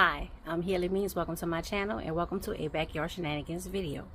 Hi, I'm Healy Means. Welcome to my channel and welcome to a backyard shenanigans video.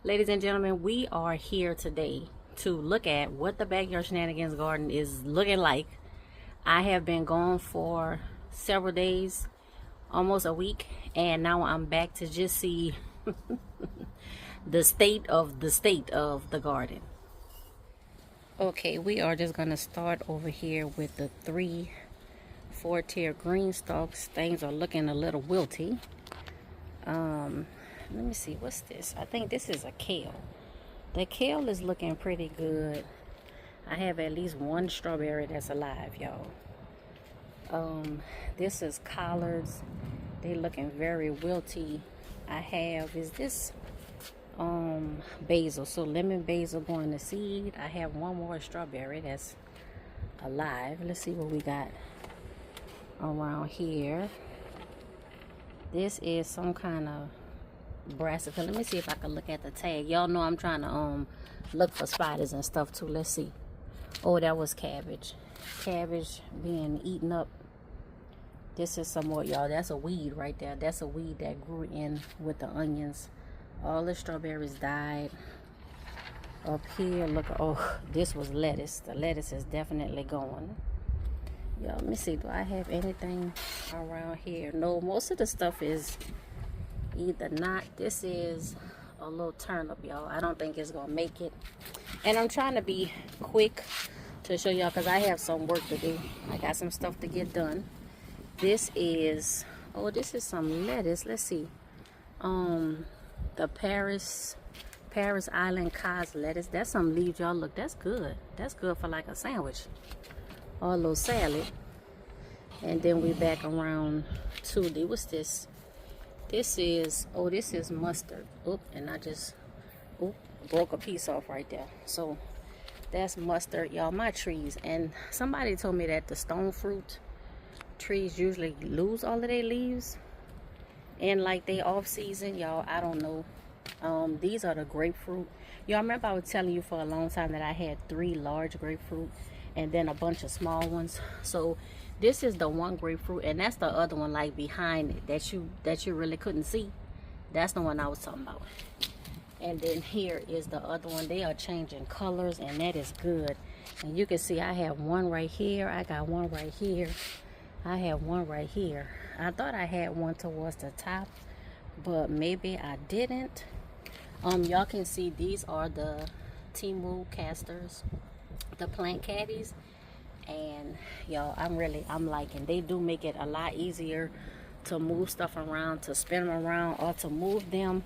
Ladies and gentlemen, we are here today to look at what the backyard shenanigans garden is looking like. I have been gone for several days, almost a week, and now I'm back to just see the state of the garden. Okay, we are just gonna start over here with the 3-4 tier green stalks. Things are looking a little wilty. Let me see, what's this? I think this is a kale. The kale is looking pretty good. I have at least one strawberry that's alive, y'all. This is collards. They looking very wilty. I have, is this basil? So lemon basil going to seed. I have one more strawberry that's alive. Let's see what we got around here. This is some kind of brassica. Let me see if I can look at the tag. Y'all know I'm trying to look for spiders and stuff too. Let's see. Oh, that was cabbage. Cabbage being eaten up. This is some more, y'all. That's a weed right there. That's a weed that grew in with the onions. All the strawberries died. Up here, look. Oh, this was lettuce. The lettuce is definitely going. Y'all, let me see. Do I have anything around here? No, most of the stuff is either not. This is a little turnip, y'all. I don't think it's gonna make it, and I'm trying to be quick to show y'all because I have some work to do. I got some stuff to get done. This is, oh, this is some lettuce. Let's see, the Paris Island cos lettuce. That's some leaves, y'all. Look, that's good. That's good for like a sandwich or a little salad. And then we back around to the, what's this? This is, oh, this is mustard. Oop, and I just, oop, broke a piece off right there. So that's mustard, y'all. My trees, and somebody told me that the stone fruit trees usually lose all of their leaves and like they off season, y'all. I don't know. These are the grapefruit. Y'all remember I was telling you for a long time that I had 3 large grapefruit and then a bunch of small ones. So this is the one grapefruit, and that's the other one like behind it that you really couldn't see. That's the one I was talking about. And then here is the other one. They are changing colors, and that is good. And you can see I have one right here. I got one right here. I have one right here. I thought I had one towards the top, but maybe I didn't. Y'all can see these are the Timu casters, the plant caddies. And y'all, I'm liking, they do make it a lot easier to move stuff around, to spin them around, or to move them.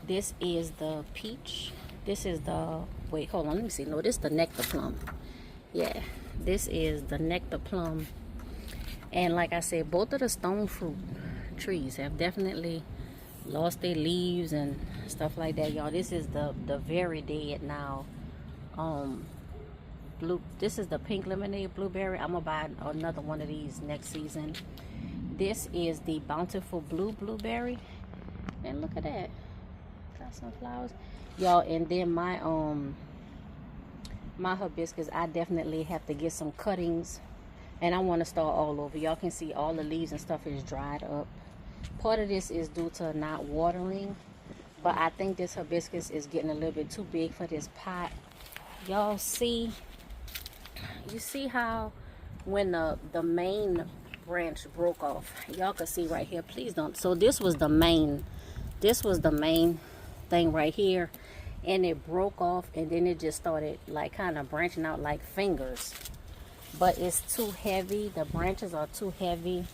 This is the peach. This is the, wait, hold on, let me see. No, this is the nectar plum. Yeah, this is the nectar plum. And like I said, both of the stone fruit trees have definitely lost their leaves and stuff like that, y'all. This is the very dead now blue. This is the pink lemonade blueberry. I'm gonna buy another one of these next season. This is the bountiful blue blueberry, and look at that, got some flowers, y'all. And then my my hibiscus, I definitely have to get some cuttings, and I want to start all over. Y'all can see all the leaves and stuff is dried up. Part of this is due to not watering, but I think this hibiscus is getting a little bit too big for this pot. Y'all see, you see how when the main branch broke off, y'all can see right here, please don't. So this was the main thing right here, and it broke off, and then it just started like kind of branching out like fingers, but it's too heavy. The branches are too heavy,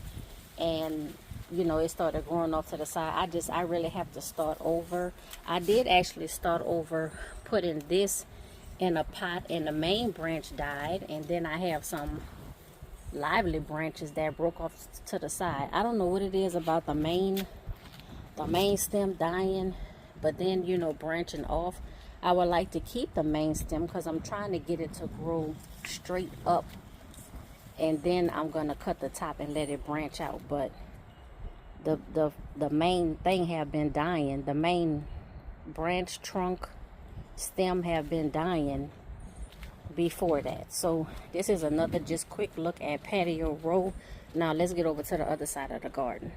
and you know, it started growing off to the side. I really have to start over. I did actually start over putting this in a pot, and the main branch died, and then I have some lively branches that broke off to the side. I don't know what it is about the main stem dying, but then, you know, branching off. I would like to keep the main stem because I'm trying to get it to grow straight up, and then I'm gonna cut the top and let it branch out. But the main thing have been dying. The main branch, trunk, stem have been dying before that. So this is another just quick look at patio row. Now let's get over to the other side of the garden.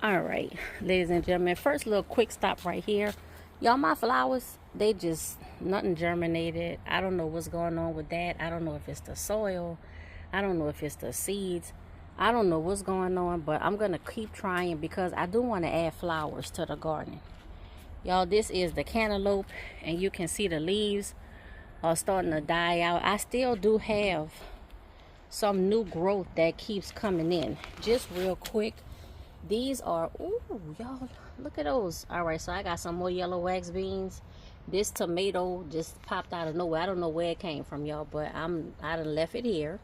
All right, ladies and gentlemen, first little quick stop right here. Y'all, my flowers, they just, nothing germinated. I don't know what's going on with that. I don't know if it's the soil. I don't know if it's the seeds. I don't know what's going on, but I'm gonna keep trying because I do want to add flowers to the garden. Y'all, this is the cantaloupe, and you can see the leaves are starting to die out. I still do have some new growth that keeps coming in. Just real quick, these are, ooh, y'all, look at those. All right, so I got some more yellow wax beans. This tomato just popped out of nowhere. I don't know where it came from, y'all, but I done left it here.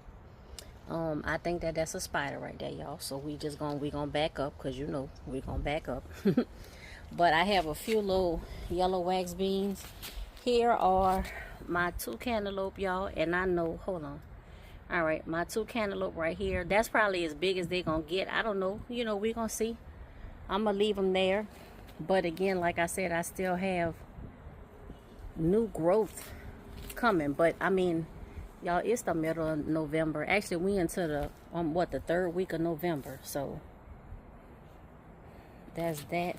I think that's a spider right there, y'all. So we gonna back up, because you know we gonna back up. But I have a few little yellow wax beans. Here are my 2 cantaloupe, y'all, and I know, hold on. All right, my 2 cantaloupe right here. That's probably as big as they're gonna get. I don't know, you know, we're gonna see. I'm gonna leave them there, but again, like I said, I still have new growth coming. But I mean, y'all, it's the middle of November. Actually, we into the the 3rd week of November. So that's that.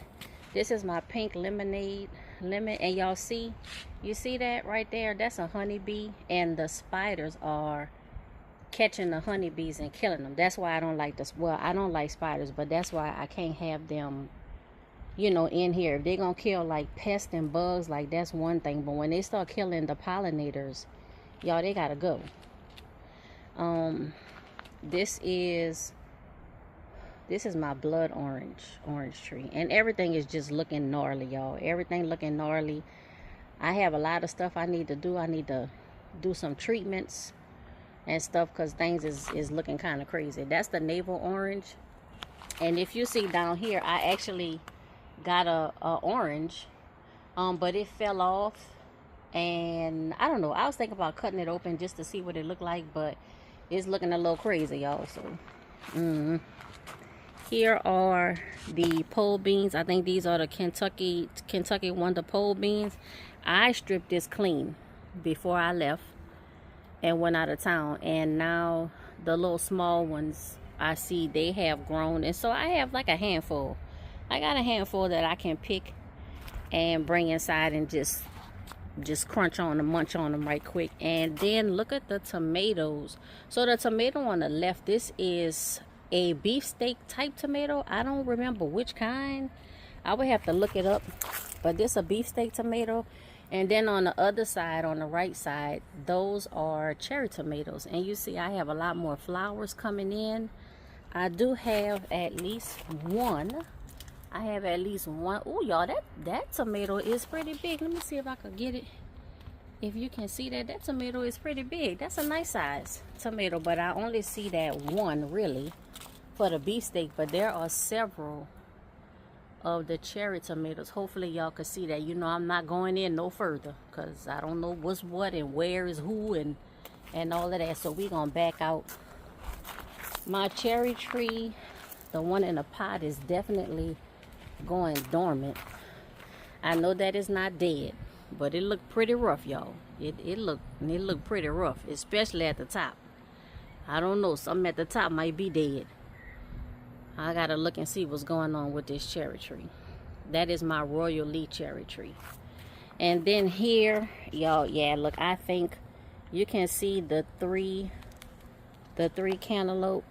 This is my pink lemon, and y'all see, you see that right there? That's a honeybee, and the spiders are catching the honeybees and killing them. That's why I don't like this. Well, I don't like spiders, but that's why I can't have them, you know, in here. If they're gonna kill like pests and bugs, like, that's one thing, but when they start killing the pollinators, y'all, they gotta go. This is my blood orange tree, and everything is just looking gnarly, y'all. Everything looking gnarly. I have a lot of stuff I need to do. I need to do some treatments and stuff, because things is looking kind of crazy. That's the navel orange, and if you see down here, I actually got a orange, but it fell off, and I don't know, I was thinking about cutting it open just to see what it looked like, but it's looking a little crazy, y'all. So here are the pole beans. I think these are the Kentucky Wonder pole beans. I stripped this clean before I left and went out of town, and now the little small ones, I see they have grown, and so I have like a handful. I got a handful that I can pick and bring inside and just crunch on them, munch on them right quick. And then look at the tomatoes. So the tomato on the left, this is a beefsteak type tomato. I don't remember which kind. I would have to look it up, but this is a beefsteak tomato. And then on the other side, on the right side, those are cherry tomatoes. And you see I have a lot more flowers coming in. I do have at least one. I have at least one. Oh, y'all, that tomato is pretty big. Let me see if I can get it. If you can see that tomato is pretty big. That's a nice size tomato, but I only see that one really for the beefsteak. But there are several of the cherry tomatoes. Hopefully y'all can see that. You know, I'm not going in no further because I don't know what's what and where is who and all of that. So we gonna back out. My cherry tree, the one in the pot, is definitely going dormant. I know that it's not dead, but it looked pretty rough, y'all. It looked pretty rough, especially at the top. I don't know, something at the top might be dead. I gotta look and see what's going on with this cherry tree. That is my Royal Lee cherry tree. And then here, y'all, yeah, look, I think you can see the three cantaloupe.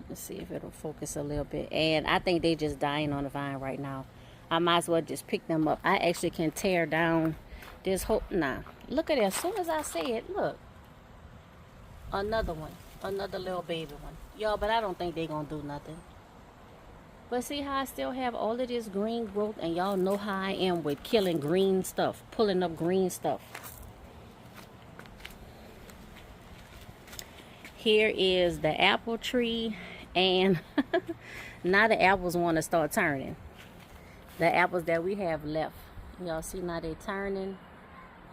Let's see if it'll focus a little bit. And I think they just dying on the vine right now. I might as well just pick them up. I actually can tear down this whole, nah, look at it. As soon as I say it, look, another one, another little baby one, y'all. But I don't think they're gonna do nothing. But see how I still have all of this green growth, and y'all know how I am with killing green stuff, pulling up green stuff. Here is the apple tree, and now the apples want to start turning. The apples that we have left, y'all see now they turning.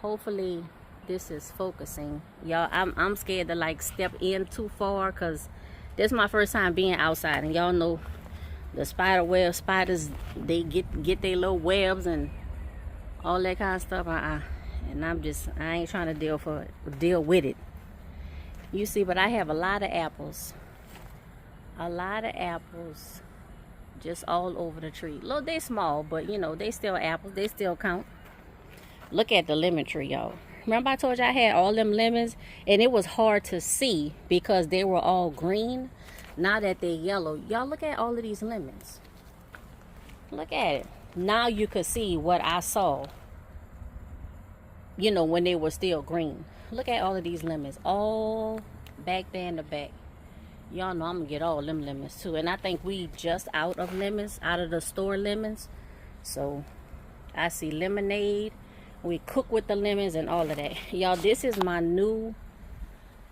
Hopefully this is focusing, y'all. I'm scared to like step in too far, because this is my first time being outside, and y'all know the spider web spiders, they get their little webs and all that kind of stuff. And I ain't trying to deal with it. You see, but I have a lot of apples just all over the tree. Look, they small, but you know, they still apples, they still count. Look at the lemon tree, y'all. Remember I told you I had all them lemons, and it was hard to see because they were all green. Now that they're yellow, y'all, look at all of these lemons. Look at it. Now you could see what I saw, you know, when they were still green. Look at all of these lemons, all back there in the back. Y'all know I'm gonna get all them lemons too. And I think we just out of lemons, out of the store lemons. So I see lemonade. We cook with the lemons and all of that. Y'all, this is my new,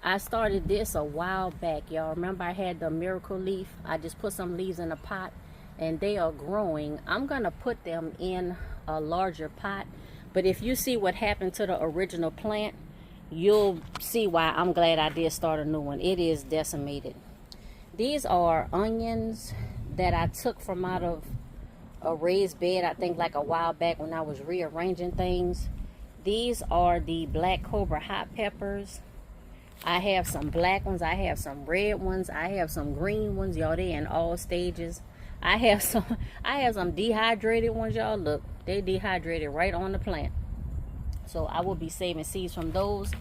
I started this a while back, y'all. Remember I had the miracle leaf? I just put some leaves in a pot and they are growing. I'm gonna put them in a larger pot. But if you see what happened to the original plant, you'll see why I'm glad I did start a new one. It is decimated. These are onions that I took from out of a raised bed, I think like a while back when I was rearranging things. These are the black cobra hot peppers. I have some black ones, I have some red ones, I have some green ones, y'all. They in all stages. I have some dehydrated ones, y'all. Look, they dehydrated right on the plant. So I will be saving seeds from those.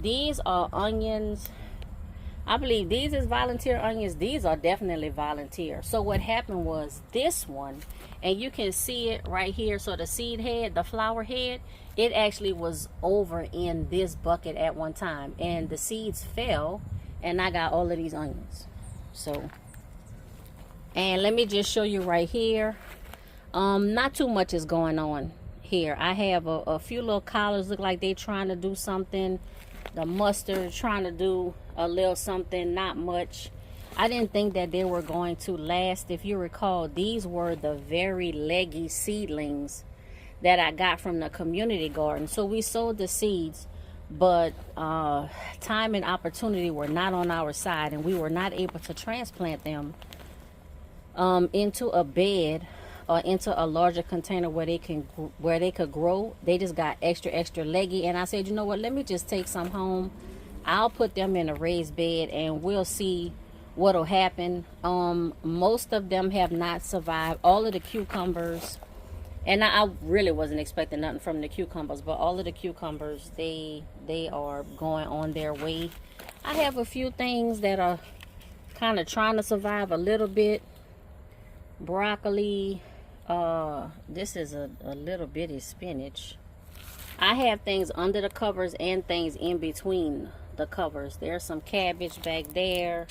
These are onions. I believe these is volunteer onions. These are definitely volunteer. So what happened was this one, and you can see it right here. So the seed head, the flower head, it actually was over in this bucket at one time. And the seeds fell, and I got all of these onions. So, and let me just show you right here. Not too much is going on here. I have a few little collards, look like they trying to do something. The mustard trying to do a little something, not much. I didn't think that they were going to last. If you recall, these were the very leggy seedlings that I got from the community garden. So we sowed the seeds, but time and opportunity were not on our side, and we were not able to transplant them into a bed or into a larger container where they could grow. They just got extra leggy, and I said, you know what, let me just take some home. I'll put them in a raised bed and we'll see what'll happen. Most of them have not survived. All of the cucumbers, and I really wasn't expecting nothing from the cucumbers, but all of the cucumbers, they are going on their way. I have a few things that are kind of trying to survive a little bit. Broccoli. This is a little bitty spinach. I have things under the covers and things in between the covers. There's some cabbage back there.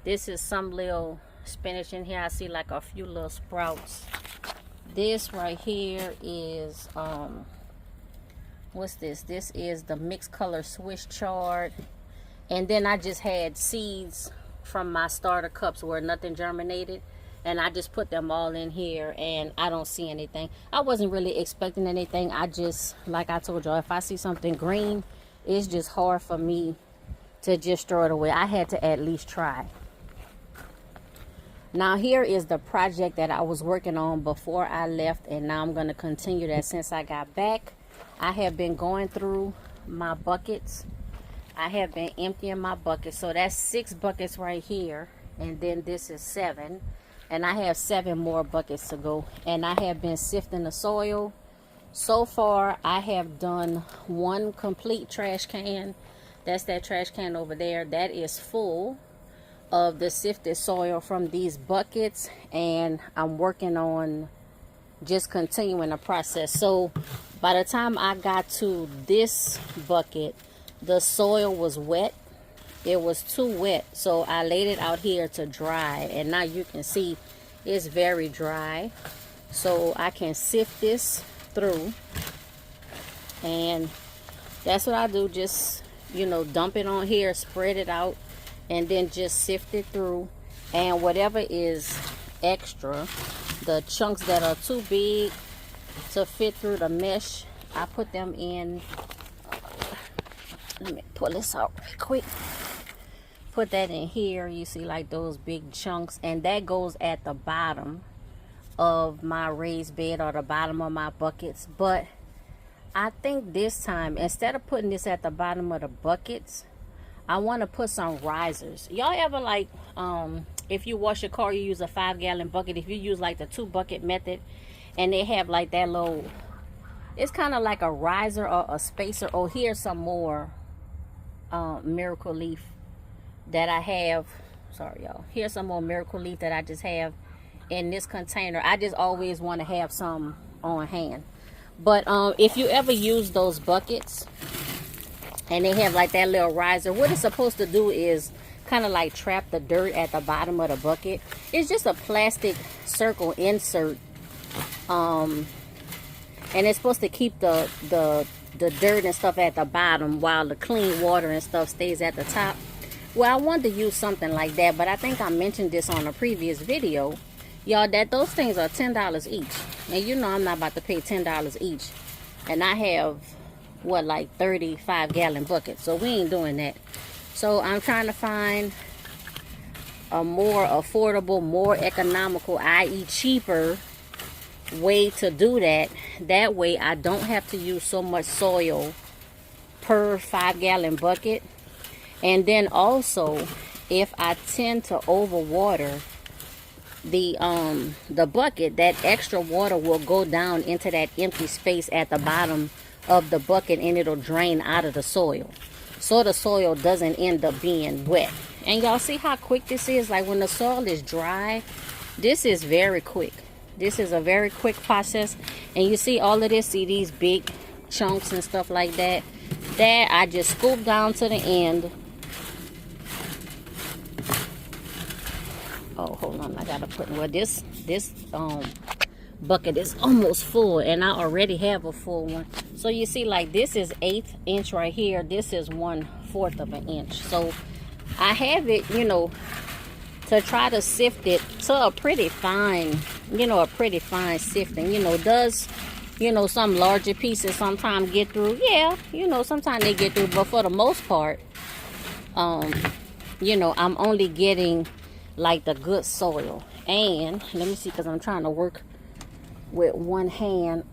This is some little spinach in here. I see like a few little sprouts. This right here is what's this? This is the mixed color Swiss chard. And then I just had seeds from my starter cups where nothing germinated, and I just put them all in here, and I don't see anything. I wasn't really expecting anything. I just, like I told y'all, if I see something green, it's just hard for me to just throw it away. I had to at least try. Now here is the project that I was working on before I left, and now I'm going to continue that since I got back. I have been going through my buckets. I have been emptying my buckets. So that's 6 buckets right here, and then this is 7. And I have 7 more buckets to go. And I have been sifting the soil. So far, I have done 1 complete trash can. That's that trash can over there. That is full of the sifted soil from these buckets. And I'm working on just continuing the process. So by the time I got to this bucket, the soil was wet. It was too wet, so I laid it out here to dry, and now you can see it's very dry. So I can sift this through, and that's what I do. Just, you know, dump it on here, spread it out, and then just sift it through. And whatever is extra, the chunks that are too big to fit through the mesh, I put them in. Let me pull this out real quick. Put that in here. You see like those big chunks, and that goes at the bottom of my raised bed or the bottom of my buckets. But I think this time, instead of putting this at the bottom of the buckets, I want to put some risers. Y'all ever like, if you wash your car, you use a 5-gallon bucket. If you use like the 2-bucket method, and they have like that little, it's kind of like a riser or a spacer. Oh, here's some more miracle leaf that I have. Sorry y'all, here's some more miracle leaf that I just have in this container. I just always want to have some on hand. But if you ever use those buckets and they have like that little riser, what it's supposed to do is kind of like trap the dirt at the bottom of the bucket. It's just a plastic circle insert, and it's supposed to keep the dirt and stuff at the bottom while the clean water and stuff stays at the top. Well, I wanted to use something like that, but I think I mentioned this on a previous video, y'all, that those things are $10 each. And you know I'm not about to pay $10 each. And I have, what, like 35-gallon buckets. So we ain't doing that. So I'm trying to find a more affordable, more economical, i.e. cheaper way to do that. That way I don't have to use so much soil per 5-gallon bucket. And then also, if I tend to overwater the bucket, that extra water will go down into that empty space at the bottom of the bucket, and it'll drain out of the soil, so the soil doesn't end up being wet. And y'all see how quick this is? Like when the soil is dry, this is very quick. This is a very quick process. And you see all of this, see these big chunks and stuff like that, that I just scoop down to the end. Oh, hold on, I gotta put, well, this bucket is almost full, and I already have a full one. So you see, like, this is 1/8 inch right here, this is 1/4 of an inch. So I have it, you know, to try to sift it to a pretty fine, you know, a pretty fine sifting. You know, does, you know, some larger pieces sometimes get through? Yeah, you know, sometimes they get through, but for the most part, you know, I'm only getting like the good soil. And let me see, because I'm trying to work with one hand.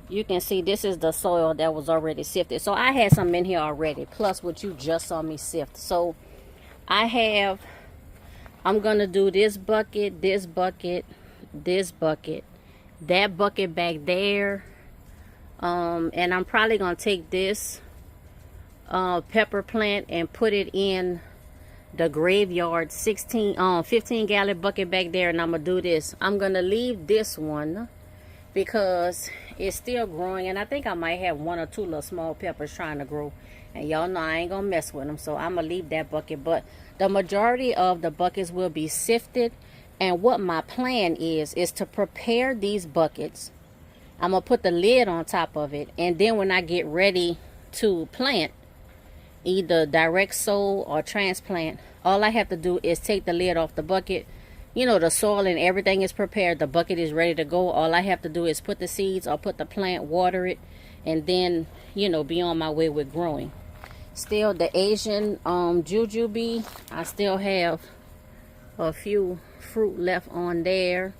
You can see this is the soil that was already sifted. So I had some in here already, plus what you just saw me sift. So I have, I'm gonna do this bucket, this bucket, this bucket, that bucket back there, and I'm probably gonna take this pepper plant and put it in the graveyard 15-gallon bucket back there. And I'm gonna do this. I'm gonna leave this one because it's still growing, and I think I might have 1 or 2 little small peppers trying to grow, and y'all know I ain't gonna mess with them, so I'm gonna leave that bucket. But the majority of the buckets will be sifted, and what my plan is to prepare these buckets. I'm gonna put the lid on top of it, and then when I get ready to plant, either direct sow or transplant, all I have to do is take the lid off the bucket. You know, the soil and everything is prepared, the bucket is ready to go. All I have to do is put the seeds or put the plant, water it, and then, you know, be on my way with growing. Still, the Asian jujube, I still have a few fruit left on there,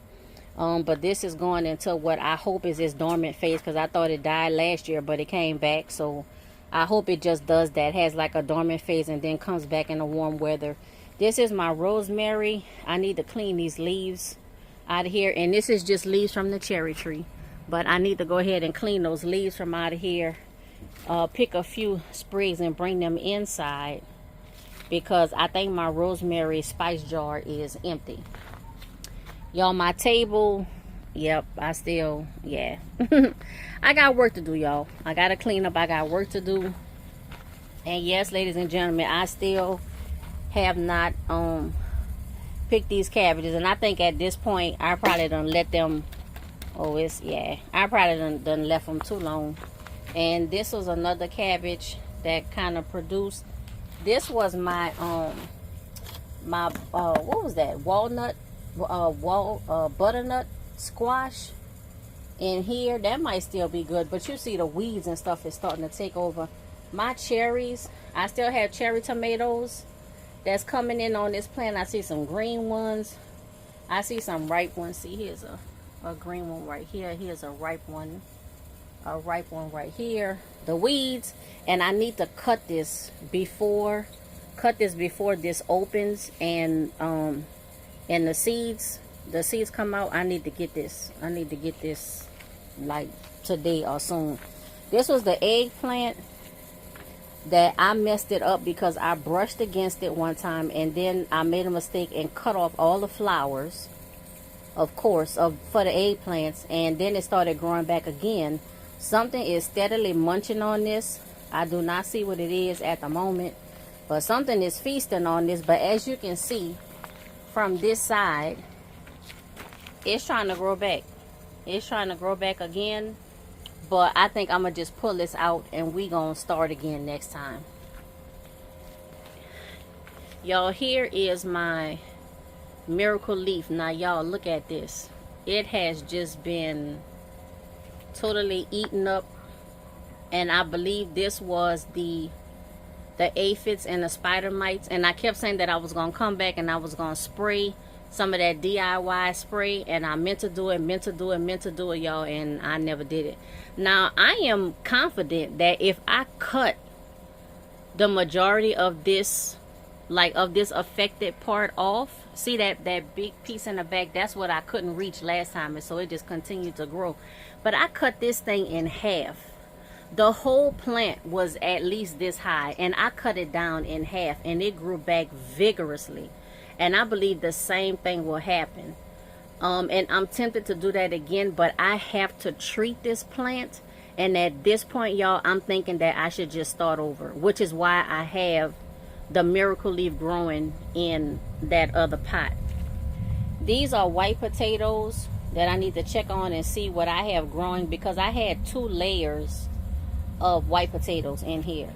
but this is going into what I hope is its dormant phase, because I thought it died last year, but it came back. So I hope it just does that, has like a dormant phase and then comes back in the warm weather. This is my rosemary. I need to clean these leaves out of here, and this is just leaves from the cherry tree, but I need to go ahead and clean those leaves from out of here, pick a few sprigs and bring them inside, because I think my rosemary spice jar is empty. Y'all, my table, yep, I still, yeah. I got work to do, y'all. I gotta clean up. I got work to do. And yes, ladies and gentlemen, I still have not picked these cabbages, and I think at this point I probably done let them, oh, it's, yeah, I probably done left them too long. And this was another cabbage that kind of produced. This was my my what was that, walnut butternut squash in here. That might still be good, but you see the weeds and stuff is starting to take over. My cherries, I still have cherry tomatoes that's coming in on this plant. I see some green ones, I see some ripe ones. See, here's a green one right here, here's a ripe one right here. The weeds, and I need to cut this before this opens, and the seeds come out. I need to get this like today or soon. This was the eggplant that I messed it up because I brushed against it one time, and then I made a mistake and cut off all the flowers, of course, for the eggplants, and then it started growing back again. Something is steadily munching on this. I do not see what it is at the moment, but something is feasting on this. But as you can see from this side, it's trying to grow back. It's trying to grow back again. But I think I'm going to just pull this out and we going to start again next time. Y'all, here is my miracle leaf. Now, y'all, look at this. It has just been totally eaten up. And I believe this was the aphids and the spider mites. And I kept saying that I was going to come back and I was going to spray some of that DIY spray. And I meant to do it, y'all. And I never did it. Now, I am confident that if I cut the majority of this, like of this affected part off, see that big piece in the back, that's what I couldn't reach last time, and so it just continued to grow. But I cut this thing in half. The whole plant was at least this high, and I cut it down in half, and it grew back vigorously. And I believe the same thing will happen. And I'm tempted to do that again, but I have to treat this plant. And at this point, y'all, I'm thinking that I should just start over, which is why I have the miracle leaf growing in that other pot. These are white potatoes that I need to check on and see what I have growing, because I had 2 layers of white potatoes in here.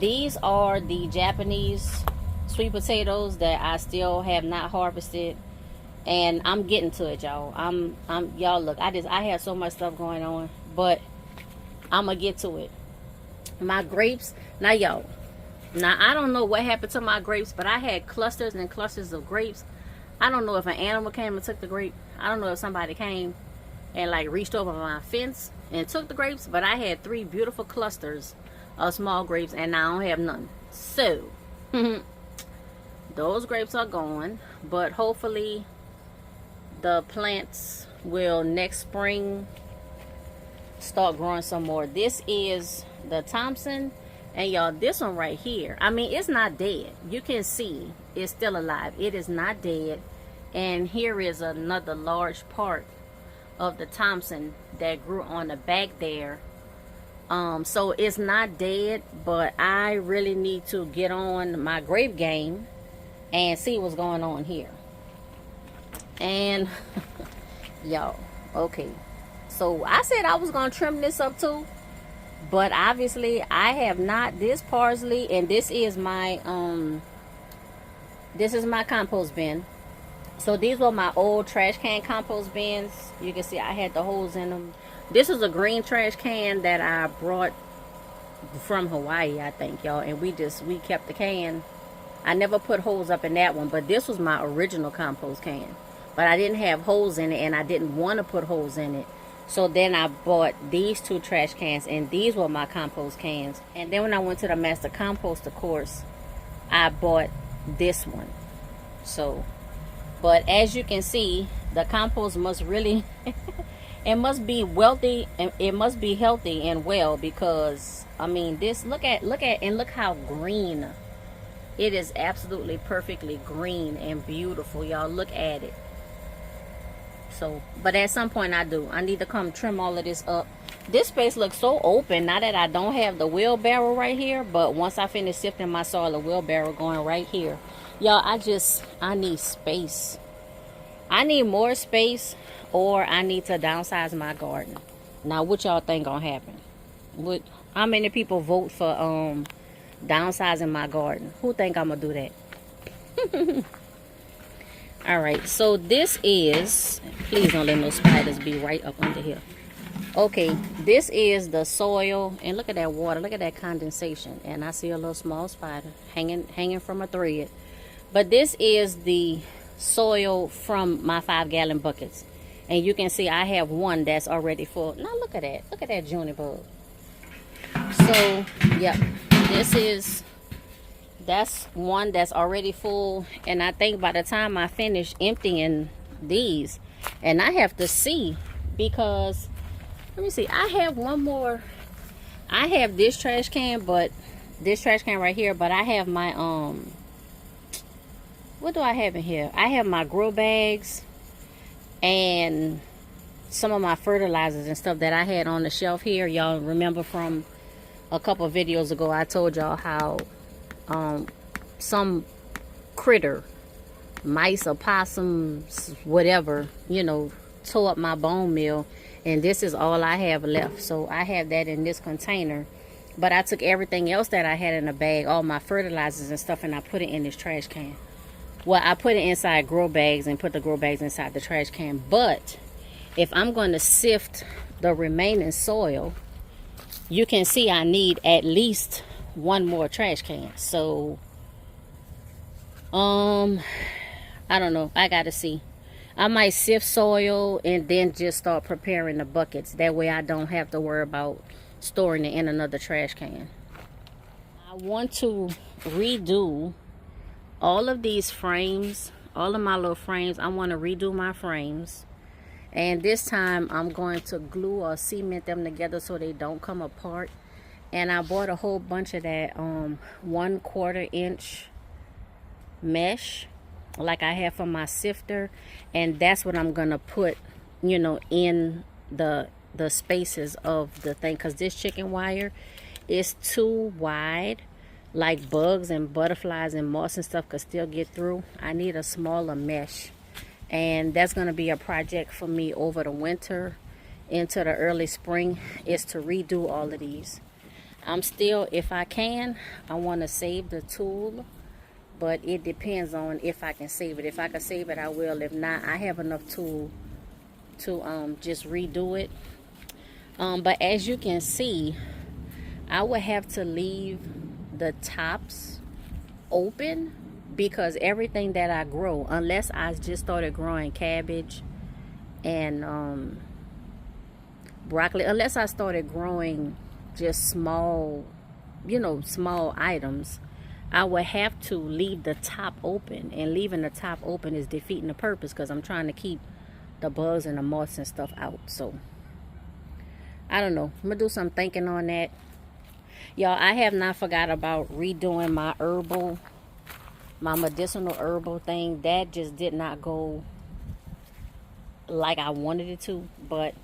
These are the Japanese sweet potatoes that I still have not harvested. And I'm getting to it, y'all. Y'all look, I have so much stuff going on, but I'm gonna get to it. My grapes, now y'all, I don't know what happened to my grapes, but I had clusters and clusters of grapes. I don't know if an animal came and took the grape. I don't know if somebody came and like reached over my fence and took the grapes, but I had 3 beautiful clusters of small grapes, and I don't have none. So those grapes are gone, but hopefully the plants will next spring start growing some more. This is the Thompson, and y'all, this one right here, I mean, it's not dead. You can see it's still alive. It is not dead. And here is another large part of the Thompson that grew on the back there. So it's not dead, but I really need to get on my grape game and see what's going on here. And y'all, okay, so I said I was gonna trim this up too, but obviously I have not. This parsley, and this is my compost bin. So these were my old trash can compost bins. You can see I had the holes in them. This is a green trash can that I brought from Hawaii, I think, y'all, and we kept the can. I never put holes up in that one, but this was my original compost can. But I didn't have holes in it, and I didn't want to put holes in it. So then I bought these 2 trash cans, and these were my compost cans. And then when I went to the Master Composter course, I bought this one. So, but as you can see, the compost must really, it must be wealthy, and it must be healthy and well, because, I mean, this, look at, and look how green. It is absolutely perfectly green and beautiful, y'all. Look at it. So, but at some point I need to come trim all of this up. This space looks so open now that I don't have the wheelbarrow right here, but once I finish sifting my soil, the wheelbarrow going right here. Y'all, I need space. I need more space, or I need to downsize my garden. Now, what y'all think gonna happen? How many people vote for downsizing my garden? Who think I'm gonna do that? All right, so this is, please don't let no spiders be right up under here. Okay, this is the soil, and look at that water, look at that condensation, and I see a little small spider hanging from a thread. But this is the soil from my 5-gallon buckets, and you can see I have one that's already full. Now look at that Juni bug. So yep, that's one that's already full, and I think by the time I finish emptying these, and I have to see, because let me see, I have one more. I have this trash can, but this trash can right here, but I have my what do I have in here? I have my grow bags and some of my fertilizers and stuff that I had on the shelf here. Y'all remember from a couple of videos ago, I told y'all how some critter, mice or possums, whatever, you know, tore up my bone meal, and this is all I have left. So I have that in this container, but I took everything else that I had in the bag, all my fertilizers and stuff, and I put it in this trash can. Well, I put it inside grow bags and put the grow bags inside the trash can. But if I'm going to sift the remaining soil, you can see I need at least one more trash can. So I don't know, I gotta see. I might sift soil and then just start preparing the buckets. That way I don't have to worry about storing it in another trash can. I want to redo all of these frames, all of my little frames. I want to redo my frames, and this time I'm going to glue or cement them together so they don't come apart. And I bought a whole bunch of that 1/4 inch mesh like I have for my sifter, and that's what I'm gonna put, you know, in the spaces of the thing, because this chicken wire is too wide. Like bugs and butterflies and moths and stuff could still get through. I need a smaller mesh, and that's gonna be a project for me over the winter into the early spring, is to redo all of these. I'm still, if I can, I want to save the tool, but it depends on if I can save it. If I can save it, I will. If not, I have enough tool to just redo it. But as you can see, I would have to leave the tops open, because everything that I grow, unless I just started growing cabbage and broccoli, unless I started growing just small, you know, small items, I would have to leave the top open, and leaving the top open is defeating the purpose, because I'm trying to keep the bugs and the moths and stuff out. So I don't know, I'm gonna do some thinking on that. Y'all, I have not forgot about redoing my herbal, my medicinal herbal thing. That just did not go like I wanted it to, but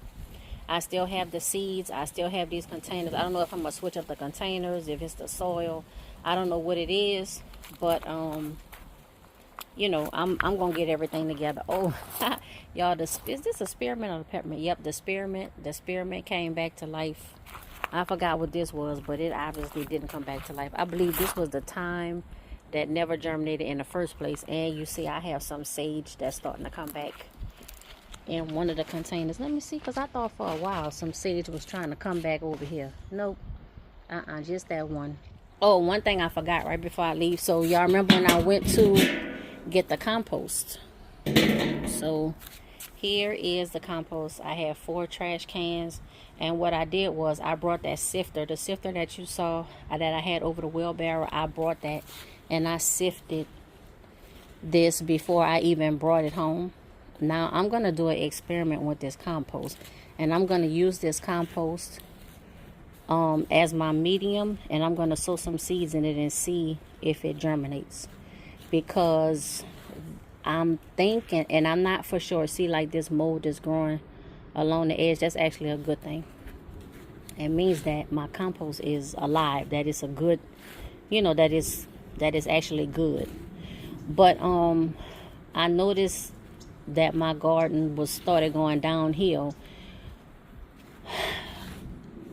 I still have the seeds. I still have these containers. I don't know if I'm gonna switch up the containers, if it's the soil. I don't know what it is, but you know, I'm gonna get everything together. Oh, y'all, is this a spearmint or a peppermint? Yep, the spearmint. The spearmint came back to life. I forgot what this was, but it obviously didn't come back to life. I believe this was the thyme that never germinated in the first place. And you see I have some sage that's starting to come back in one of the containers. Let me see, because I thought for a while some sage was trying to come back over here. Nope. Just that one. Oh, one thing I forgot right before I leave. So y'all remember when I went to get the compost? So here is the compost. I have 4 trash cans. And what I did was I brought that sifter, the sifter that you saw that I had over the wheelbarrow. I brought that and I sifted this before I even brought it home. Now I'm going to do an experiment with this compost, and I'm going to use this compost as my medium, and I'm going to sow some seeds in it and see if it germinates, because I'm thinking, and I'm not for sure, see, like this mold is growing along the edge. That's actually a good thing. It means that my compost is alive, that it's a good, you know, that is actually good. But I noticed that my garden was started going downhill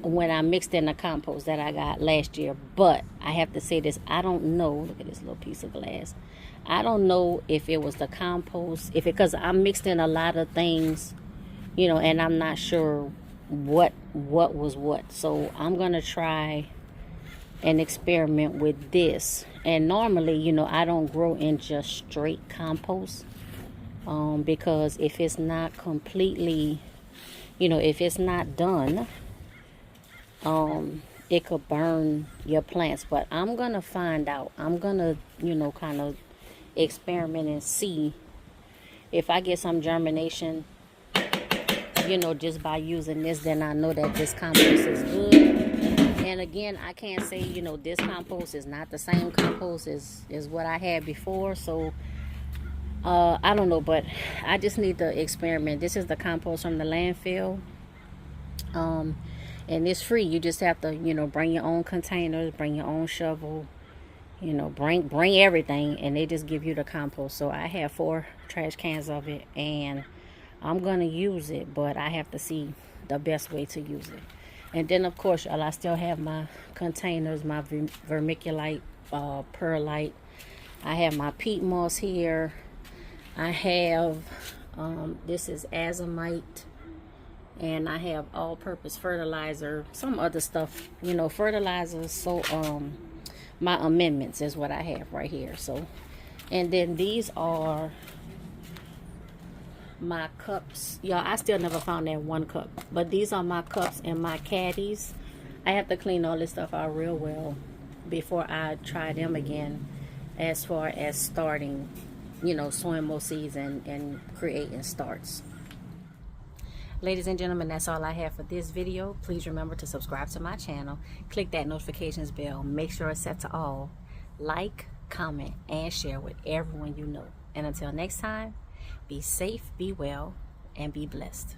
when I mixed in the compost that I got last year. But I have to say this, I don't know, look at this little piece of glass, I don't know if it was the compost, if it, because I mixed in a lot of things, you know, and I'm not sure what was what. So I'm gonna try an experiment with this. And normally, you know, I don't grow in just straight compost, because if it's not completely, you know, if it's not done, it could burn your plants. But I'm gonna find out. I'm gonna, you know, kind of experiment and see if I get some germination, you know, just by using this. Then I know that this compost is good. And again, I can't say, you know, this compost is not the same compost as what I had before. So I don't know, but I just need to experiment. This is the compost from the landfill, and it's free. You just have to, you know, bring your own containers, bring your own shovel, you know, bring everything, and they just give you the compost. So I have 4 trash cans of it, and I'm gonna use it, but I have to see the best way to use it. And then of course, I still have my containers, my vermiculite, perlite. I have my peat moss here. I have this is azomite, and I have all-purpose fertilizer, some other stuff, you know, fertilizers. So my amendments is what I have right here. So, and then these are my cups. Y'all, I still never found that 1 cup, but these are my cups and my caddies. I have to clean all this stuff out real well before I try them again, as far as starting, you know, sowing more seeds and creating starts. Ladies and gentlemen, that's all I have for this video. Please remember to subscribe to my channel, click that notifications bell, make sure it's set to all, like, comment, and share with everyone you know. And until next time, be safe, be well, and be blessed.